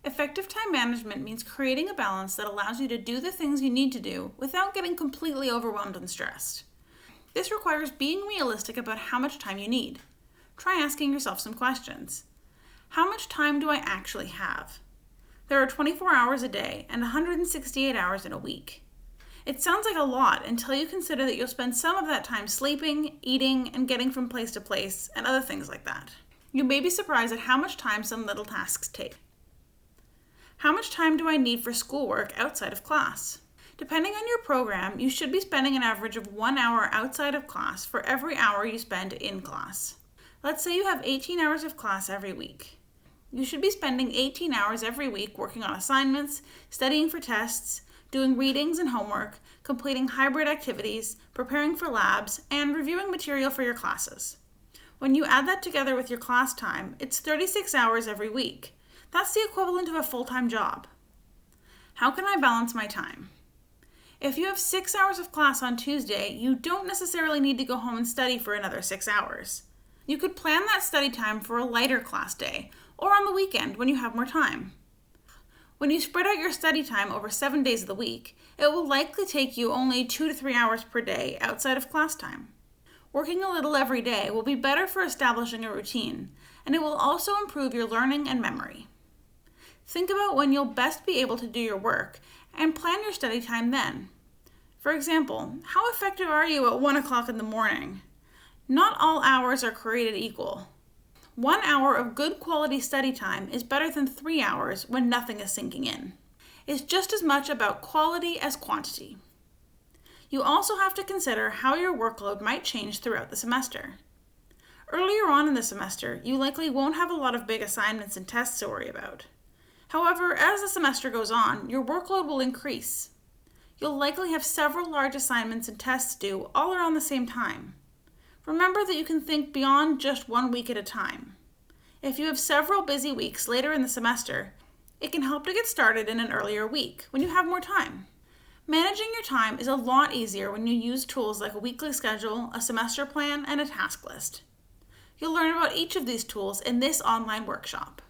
Effective time management means creating a balance that allows you to do the things you need to do without getting completely overwhelmed and stressed. This requires being realistic about how much time you need. Try asking yourself some questions. How much time do I actually have? There are 24 hours a day and 168 hours in a week. It sounds like a lot until you consider that you'll spend some of that time sleeping, eating, and getting from place to place, and other things like that. You may be surprised at how much time some little tasks take. How much time do I need for schoolwork outside of class? Depending on your program, you should be spending an average of 1 hour outside of class for every hour you spend in class. Let's say you have 18 hours of class every week. You should be spending 18 hours every week working on assignments, studying for tests, doing readings and homework, completing hybrid activities, preparing for labs, and reviewing material for your classes. When you add that together with your class time, it's 36 hours every week. That's the equivalent of a full-time job. How can I balance my time? If you have 6 hours of class on Tuesday, you don't necessarily need to go home and study for another 6 hours. You could plan that study time for a lighter class day, or on the weekend when you have more time. When you spread out your study time over 7 days of the week, it will likely take you only 2 to 3 hours per day outside of class time. Working a little every day will be better for establishing a routine, and it will also improve your learning and memory. Think about when you'll best be able to do your work and plan your study time then. For example, how effective are you at 1 o'clock in the morning? Not all hours are created equal. 1 hour of good quality study time is better than 3 hours when nothing is sinking in. It's just as much about quality as quantity. You also have to consider how your workload might change throughout the semester. Earlier on in the semester, you likely won't have a lot of big assignments and tests to worry about. However, as the semester goes on, your workload will increase. You'll likely have several large assignments and tests due all around the same time. Remember that you can think beyond just 1 week at a time. If you have several busy weeks later in the semester, it can help to get started in an earlier week when you have more time. Managing your time is a lot easier when you use tools like a weekly schedule, a semester plan, and a task list. You'll learn about each of these tools in this online workshop.